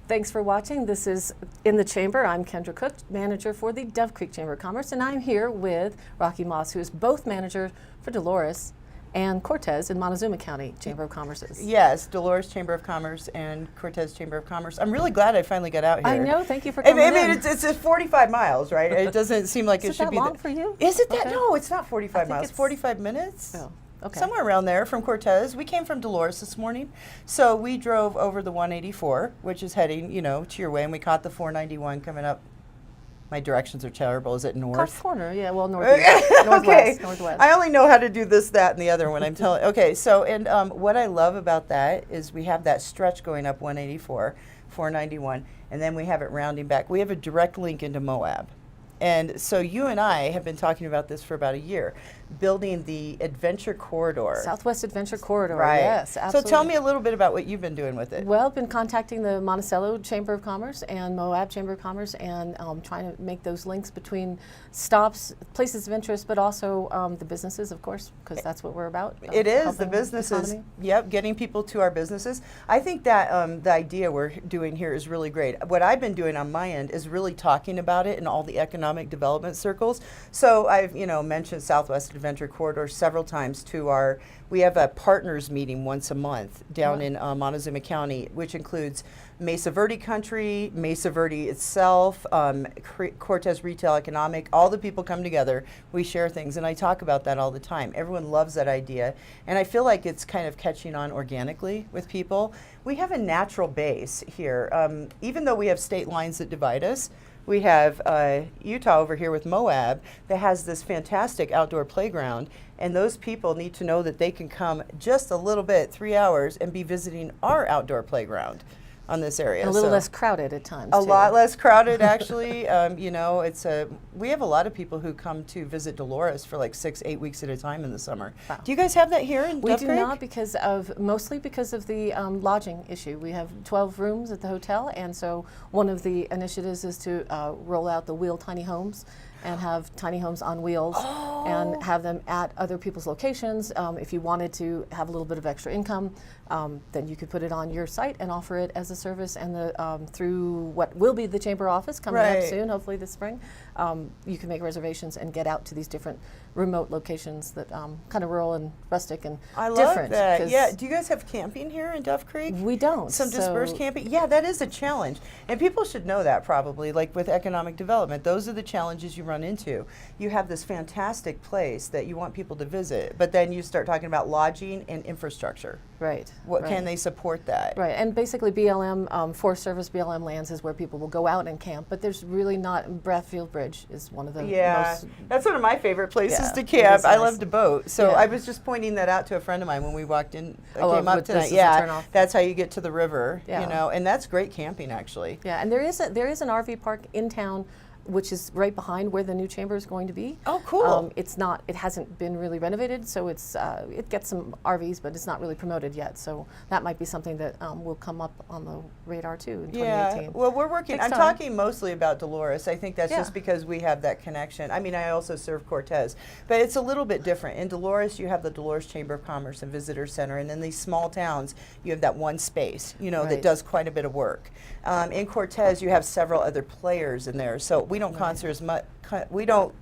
Thanks for watching. This is In the Chamber. I'm Kendra Cook, manager for the Dove Creek Chamber of Commerce, and I'm here with Roxy Moss, who is both manager for Dolores and Cortez in Montezuma County Chamber of Commerce's. Yes, Dolores Chamber of Commerce and Cortez Chamber of Commerce. I'm really glad I finally got out here. I know. Thank you for coming I mean, in. it's 45 miles, right? It doesn't seem like it Is should that be long for you? Is it that? Okay. No, it's not 45 miles. it's 45 minutes. Oh, okay. Somewhere around there from Cortez. We came from Dolores this morning, so we drove over the 184, which is heading, to your way, and we caught the 491 coming up. My directions are terrible. Is it north? Cross corner, yeah. Well, northeast, northwest, northwest. I only know how to do this, that, and the other when I'm telling. Okay, so and what I love about that is we have that stretch going up 184, 491, and then we have it rounding back. We have a direct link into Moab. And so you and I have been talking about this for about a year, building the Adventure Corridor. Southwest Adventure Corridor, Right. yes, absolutely. So tell me a little bit about what you've been doing with it. Well, I've been contacting the Monticello Chamber of Commerce and Moab Chamber of Commerce and trying to make those links between stops, places of interest, but also the businesses, of course, because that's what we're about. It is, the helping businesses, economy. yep, getting people to our businesses. I think that the idea we're doing here is really great. What I've been doing on my end is really talking about it in all the economic development circles. So I've, mentioned Southwest Adventure Corridor several times we have a partners meeting once a month down in Montezuma County, which includes Mesa Verde Country, Mesa Verde itself, Cortez Retail Economic, all the people come together, we share things, and I talk about that all the time. Everyone loves that idea, and I feel like it's kind of catching on organically with people. We have a natural base here. Even though we have state lines that divide us, we have Utah over here with Moab that has this fantastic outdoor playground, and those people need to know that they can come just a little bit, 3 hours, and be visiting our outdoor playground on this area. And a little less crowded at times. A lot less crowded, actually. We have a lot of people who come to visit Dolores for like 6-8 weeks at a time in the summer. Wow. Do you guys have that here in We Dove do Creek? not mostly because of the lodging issue. We have 12 rooms at the hotel, and so one of the initiatives is to roll out the wheel tiny homes and have tiny homes on wheels and have them at other people's locations. If you wanted to have a little bit of extra income, then you could put it on your site and offer it as a service, and through what will be the chamber office coming up soon, hopefully this spring, you can make reservations and get out to these different remote locations that kind of rural and rustic and I different. love that. Yeah. Do you guys have camping here in Dove Creek? We don't. Some dispersed camping? Yeah, that is a challenge. And people should know that probably, like with economic development. Those are the challenges you run into. You have this fantastic place that you want people to visit, but then you start talking about lodging and infrastructure. Right. What can they support that? Right, and basically BLM, Forest Service BLM lands is where people will go out and camp, but there's really not, Bradfield Bridge is one of the most. That's one of my favorite places to it camp. is I nice. love to boat. So Yeah. I was just pointing that out to a friend of mine when we walked in, came up this tonight. is a Yeah, turnoff. that's how you get to the river, Yeah. and that's great camping actually. Yeah, and there is an RV park in town, which is right behind where the new chamber is going to be. Oh, cool. It hasn't been really renovated, so it gets some RVs, but it's not really promoted yet. So that might be something that will come up on the radar too in 2018. Yeah, well, we're working. Takes I'm time. talking mostly about Dolores. I think that's Yeah. just because we have that connection. I mean, I also serve Cortez, but it's a little bit different. In Dolores, you have the Dolores Chamber of Commerce and Visitor Center, and in these small towns, you have that one space, that Right. does quite a bit of work. In Cortez, you have several other players in there, so we don't concert as much. We don't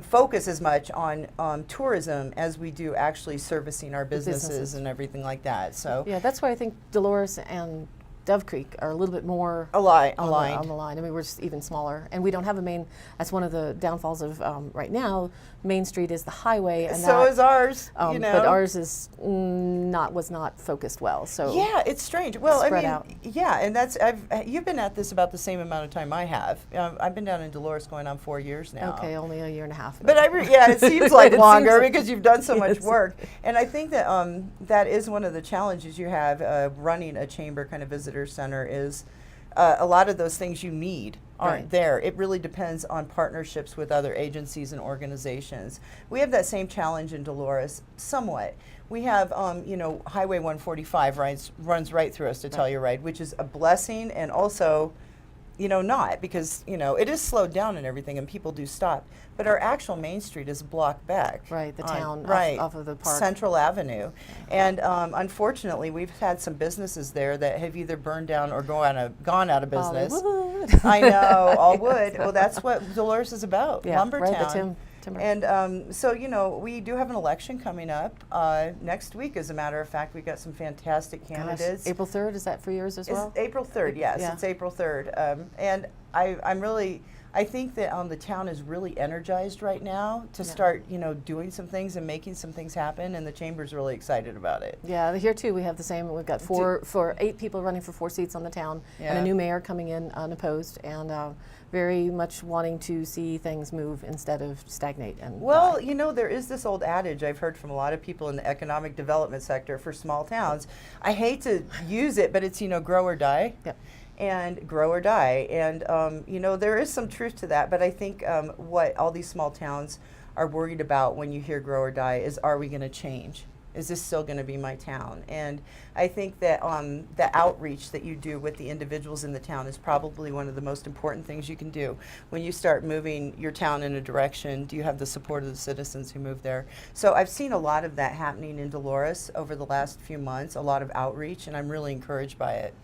focus as much on tourism as we do actually servicing our businesses and everything like that. So Yeah, that's why I think Dolores and Dove Creek are a little bit more aligned. on the line. I mean, we're just even smaller, and we don't have a main. That's one of the downfalls of right now. Main Street is the highway, and so is ours. But ours is was not focused well. So yeah, it's strange. Well, spread out. Yeah, and you've been at this about the same amount of time I have. I've been down in Dolores going on 4 years now. Okay, only a year and a half. But it seems like It longer seems like- because you've done so much Yes. work. And I think that that is one of the challenges you have running a chamber kind of visitor center is a lot of those things you need aren't there. It really depends on partnerships with other agencies and organizations. We have that same challenge in Dolores, somewhat. We have, Highway 145 runs right through us to Telluride, which is a blessing and also not because, it is slowed down and everything and people do stop. But our actual Main Street is blocked back. Right, the town right, off of the park. Central Avenue. And unfortunately, we've had some businesses there that have either burned down or gone out of business. I know, all wood. Well, that's what Dolores is about, Lumber right, Town. Timber. And so, we do have an election coming up next week, as a matter of fact. We've got some fantastic candidates. Gosh, April 3rd, is that for yours as well? It's April 3rd, yes. Yeah. It's April 3rd. And I think that the town is really energized right now to start, doing some things and making some things happen, and the chamber's really excited about it. Yeah, here too we have the same. We've got 8 people running for 4 seats on the town, and a new mayor coming in unopposed, and very much wanting to see things move instead of stagnate. And well, there is this old adage I've heard from a lot of people in the economic development sector for small towns. I hate to use it, but it's grow or die. Yep. And grow or die. And, there is some truth to that, but I think what all these small towns are worried about when you hear grow or die is, are we going to change? Is this still going to be my town? And I think that the outreach that you do with the individuals in the town is probably one of the most important things you can do. When you start moving your town in a direction, do you have the support of the citizens who move there? So I've seen a lot of that happening in Dolores over the last few months, a lot of outreach, and I'm really encouraged by it.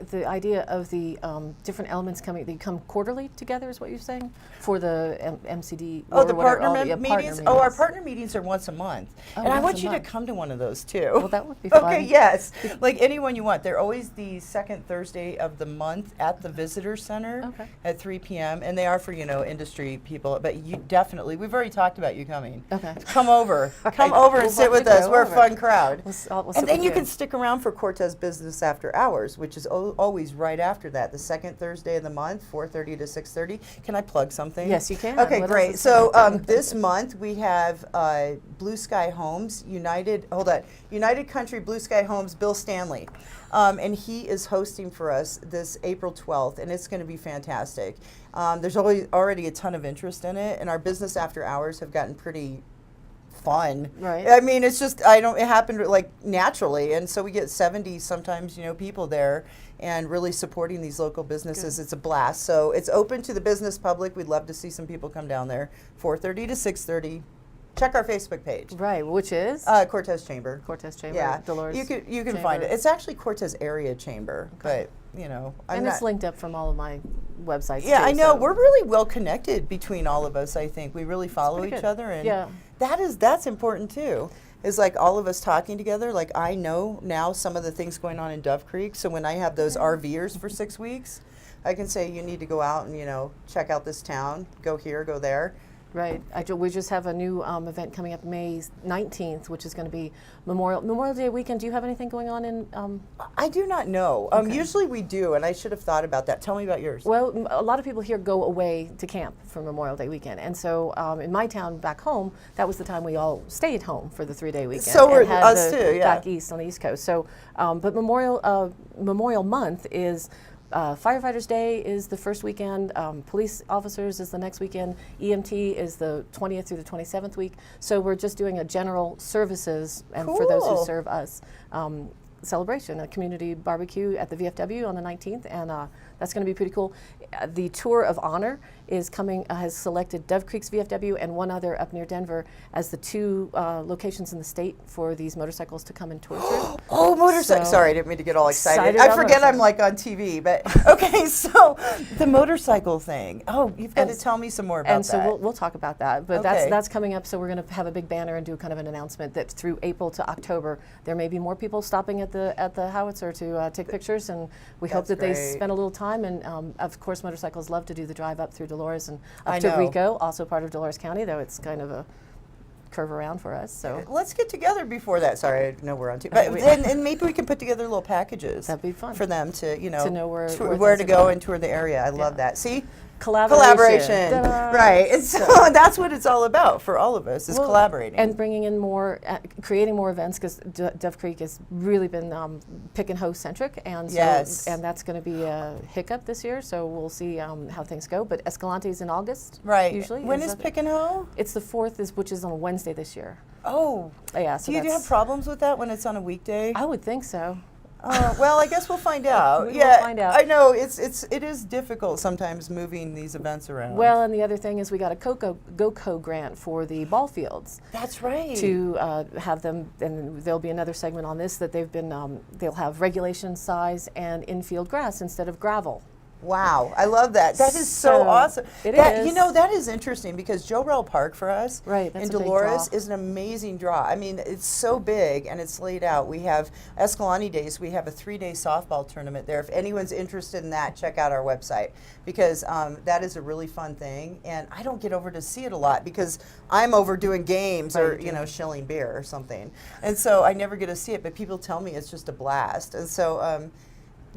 The idea of the different elements they come quarterly together is what you're saying? For the MCD? Oh, the whatever, partner the meetings? partner meetings? Oh, our partner meetings are once a month. Oh, and I once want a you to month. come to one of those too. Well, that would be fun. Okay, yes. Like anyone you want. They're always the second Thursday of the month at the Visitor Center at 3 p.m. And they are for, industry people. But you definitely, we've already talked about you coming. Okay. Come over. Come over and sit with us. We're a fun crowd. We'll And then you can stick around for Cortez Business After Hours, which is always right after that, the second Thursday of the month, 4:30 to 6:30. Can I plug something? Yes, you can. Okay, What great. else is So there? this month we have Blue Sky Homes, United Country Blue Sky Homes, Bill Stanley. And he is hosting for us this April 12th, and it's going to be fantastic. There's already a ton of interest in it, and our business after hours have gotten pretty fun. Right. I mean, it's just, it happened like naturally, and so we get 70 sometimes, people there and really supporting these local businesses. Good. It's a blast. So it's open to the business public. We'd love to see some people come down there, 4:30 to 6:30. Check our Facebook page. Right, which is? Cortez Chamber. Cortez Chamber. Yeah, Dolores you can Chamber. find it. It's actually Cortez Area Chamber, but it's linked up from all of my websites. Yeah, too, I know. so. We're really well connected between all of us. I think we really follow each other, and that's important too. Is like all of us talking together. Like I know now some of the things going on in Dove Creek. So when I have those RVers for 6 weeks, I can say you need to go out and check out this town. Go here, go there. Right. We just have a new event coming up May 19th, which is going to be Memorial Day weekend. Do you have anything going on in? I do not know. Usually we do, and I should have thought about that. Tell me about yours. Well, a lot of people here go away to camp for Memorial Day weekend, and so in my town back home, that was the time we all stayed home for the 3-day weekend. So we're and us too, yeah. Back east on the East Coast. So, but Memorial Month is. Firefighters Day is the first weekend, police officers is the next weekend, EMT is the 20th through the 27th week. So we're just doing a general services, and for those who serve us, celebration, a community barbecue at the VFW on the 19th, and that's going to be pretty cool. The Tour of Honor is coming, has selected Dove Creek's VFW and one other up near Denver as the 2 locations in the state for these motorcycles to come and tour through. Oh, motorcycle! Sorry, I didn't mean to get all excited. I forget I'm like on TV, but okay. So the motorcycle thing. Oh, you've got to tell me some more about that. And so we'll talk about that. But that's coming up. So we're going to have a big banner and do kind of an announcement that through April to October there may be more people stopping at the Howitzer to take pictures, and we hope that they spend a little time. And of course, motorcycles love to do the drive up through Dolores and up to Rico, also part of Dolores County, though it's kind of a curve around for us. So let's get together before that. Sorry, I know we're on TV, but and maybe we can put together little packages. That'd be fun for them to know where to go and tour the area. I love that. See. Collaboration. Right. And so that's what it's all about for all of us is collaborating. And bringing in more, creating more events, because Dove Creek has really been pick and hoe centric, and so and that's going to be a hiccup this year, so we'll see how things go. But Escalante is in August, right? Usually. When is pick and hoe? It's the 4th, which is on a Wednesday this year. Oh. Yeah. So do you have problems with that when it's on a weekday? I would think so. Well, I guess we'll find out. We will Yeah, find out. I know it is difficult sometimes moving these events around. Well, and the other thing is we got a GoCo grant for the ball fields. That's right. To have them, and there'll be another segment on this, that they've been, they'll have regulation size and infield grass instead of gravel. Wow, I love that. That is so awesome. It that, is. You know, that is interesting because Joe Park for us Right, that's in a big Dolores draw. is an amazing draw. I mean, it's so big and it's laid out. We have Escalante Days. We have a 3-day softball tournament there. If anyone's interested in that, check out our website because that is a really fun thing. And I don't get over to see it a lot because I'm over doing games or, you know, shilling beer or something. And so I never get to see it, but people tell me it's just a blast. And so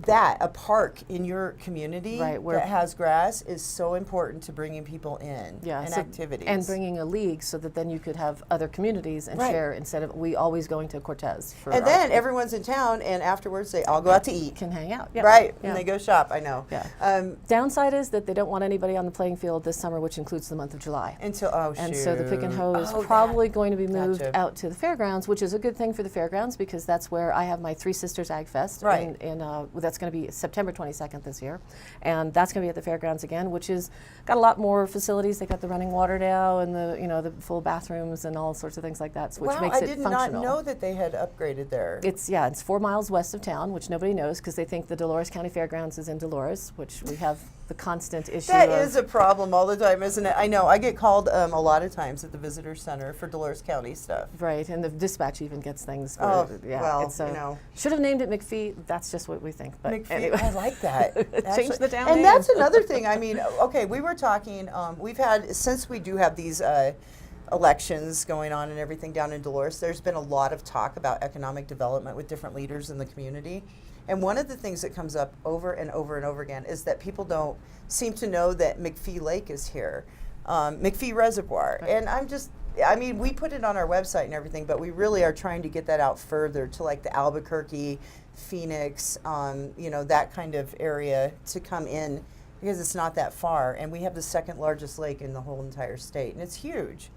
a park in your community that has grass is so important to bringing people in and activities. And bringing a league so that then you could have other communities and share instead of we always going to Cortez. And then everyone's in town and afterwards they all go out to eat. Can hang out. Right, and they go shop, I know. Yeah. Downside is that they don't want anybody on the playing field this summer, which includes the month of July. Until, and so the pick and hoe is probably going to be moved out to the fairgrounds, which is a good thing for the fairgrounds because that's where I have my Three Sisters Ag Fest. Right. That's going to be September 22nd this year, and that's going to be at the fairgrounds again, which is got a lot more facilities. They got the running water now, and the full bathrooms and all sorts of things like that, which makes it functional. I did not know that they had upgraded there. It's 4 miles west of town, which nobody knows because they think the Dolores County Fairgrounds is in Dolores, which we have the constant issue. That is a problem all the time, isn't it? I know. I get called a lot of times at the visitor center for Dolores County stuff. Right, and the dispatch even gets things. Well, should have named it McPhee. That's just what we think. But McPhee, anyway. I like that. Change the town and name. that's another thing. I mean, okay, we were talking. We've had since we do have these elections going on and everything down in Dolores. There's been a lot of talk about economic development with different leaders in the community. And one of the things that comes up over and over and over again is that people don't seem to know that McPhee Lake is here, McPhee Reservoir. Right. And we put it on our website and everything, but we really are trying to get that out further to like the Albuquerque, Phoenix, that kind of area to come in because it's not that far. And we have the second largest lake in the whole entire state, and it's huge.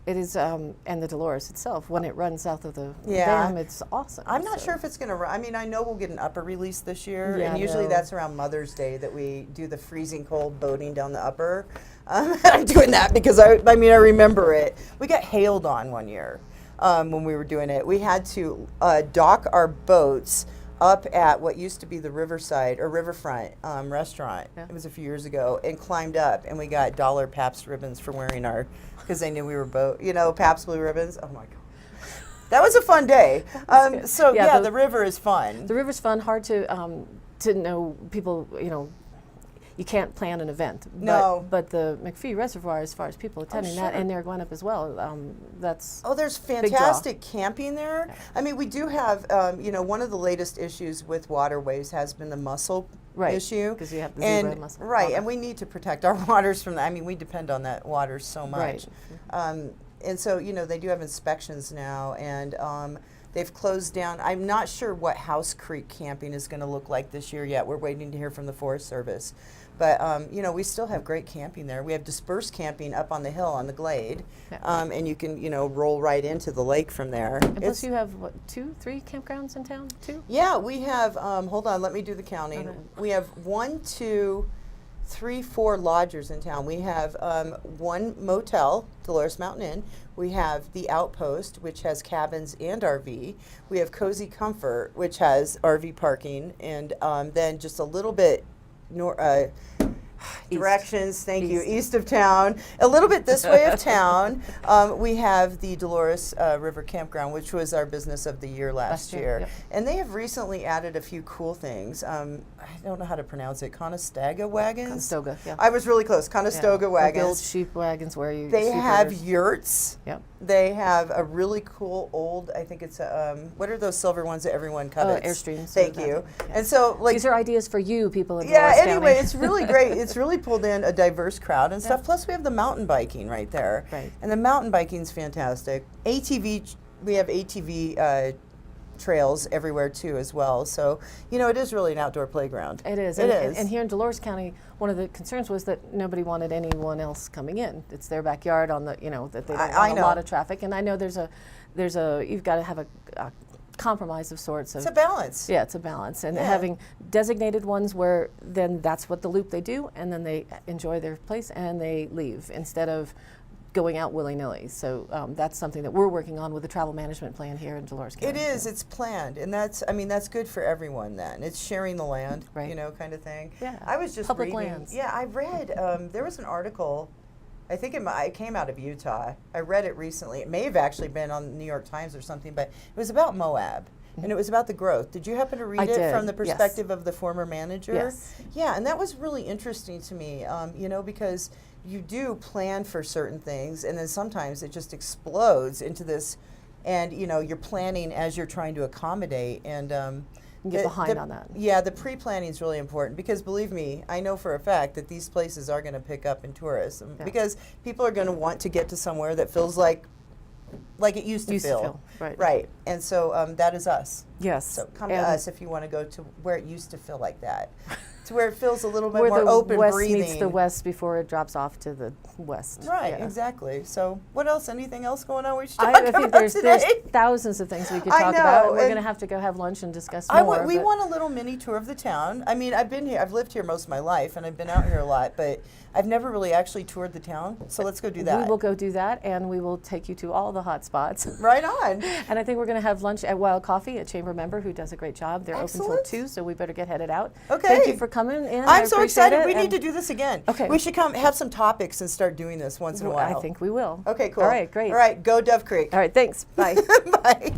It is, and the Dolores itself, when it runs south of the dam, it's awesome. I'm not sure if it's going to run. I mean, I know we'll get an upper release this year, and usually that's around Mother's Day that we do the freezing cold boating down the upper. I'm doing that because, I remember it. We got hailed on one year when we were doing it. We had to dock our boats up at what used to be the Riverside or Riverfront restaurant. Yeah. It was a few years ago, and climbed up, and we got $1 Pabst ribbons for wearing our, because they knew we were Pabst Blue ribbons. Oh my God. That was a fun day. The river is fun. The river's fun, hard to know people, you can't plan an event. But the McPhee Reservoir, as far as people attending that, and they're going up as well, there's fantastic camping there. Yeah. I mean, we do have, one of the latest issues with waterways has been the mussel issue. Because you have the zebra mussel. Right, and we need to protect our waters from that. I mean, we depend on that water so much. Right. And so, they do have inspections now, and they've closed down. I'm not sure what House Creek camping is going to look like this year yet. We're waiting to hear from the Forest Service. But, we still have great camping there. We have dispersed camping up on the hill on the Glade, and you can, roll right into the lake from there. And plus you have, 2, 3 campgrounds in town, 2? Yeah, we have, hold on, let me do the counting. Okay. We have 1, 2, 3, 4 lodgers in town. We have 1 motel, Dolores Mountain Inn. We have the Outpost, which has cabins and RV. We have Cozy Comfort, which has RV parking, and then just a little bit directions, thank you, east of town, a little bit this way of town, we have the Dolores River Campground, which was our business of the year last year. Yep. And they have recently added a few cool things. I don't know how to pronounce it. Conestoga wagons? Conestoga, yeah. I was really close. Conestoga wagons. Build sheep wagons where you... They have yurts. Yep. They have a really cool old, I think it's what are those silver ones that everyone covets? Airstreams. Thank you. Yeah. And so, these are ideas for you, people in Dolores County. Anyway, it's really great. It's really pulled in a diverse crowd and stuff. Plus, we have the mountain biking right there. Right. And the mountain biking's fantastic. We have ATV trails everywhere too as well. So, it is really an outdoor playground. It is. And here in Dolores County, one of the concerns was that nobody wanted anyone else coming in. It's their backyard on the, that they don't want a lot of traffic. And I know there's a you've got to have a compromise of sorts. It's a balance. Yeah, it's a balance. And Yeah. having designated ones where then that's what the loop they do, and then they enjoy their place and they leave instead of going out willy-nilly. So that's something that we're working on with the travel management plan here in Dolores County. It is. It's planned, and that's. I mean, that's good for everyone. Then it's sharing the land, Right. you know, kind of thing. Yeah. I was just Public reading. lands. Yeah, I read. There was an article. I think it came out of Utah. I read it recently. It may have actually been on the New York Times or something, but it was about Moab. And it was about the growth. Did you happen to read I it did, from the yes. perspective of the former manager? Yes. Yeah, and that was really interesting to me, you know, because you do plan for certain things, and then sometimes it just explodes into this, and, you know, you're planning as you're trying to accommodate. And You get behind on that. yeah, the pre-planning is really important because, believe me, I know for a fact that these places are going to pick up in tourism because people are going to want to get to somewhere that feels like it used to feel. Right. Right. And so that is us. Yes. So come to And us if you want to go to where it used to feel like that, to where it feels a little bit where more the open, west breathing. meets the west before it drops off to the west. Right, Yeah. exactly. So what else? Anything else going on we should I talk think about there's today? thousands of things we could I talk know, about. And we're and going to have to go have lunch and discuss I more. we but want a little mini tour of the town. I mean, I've been here. I've lived here most of my life, and I've been out here a lot, but I've never really actually toured the town. So let's go do that. We will go do that, and we will take you to all the hot spots. Right on. And I think we're going to have lunch at Wild Coffee, a chamber member who does a great job. They're Excellent. open till 2, so we better get headed out. Okay. Thank you for coming in. I'm so excited. We and need to do this again. Okay. We should come have some topics and start doing this once in a while. I think we will. Okay, cool. All right, great. All right, go Dove Creek. All right, thanks. Bye. Bye.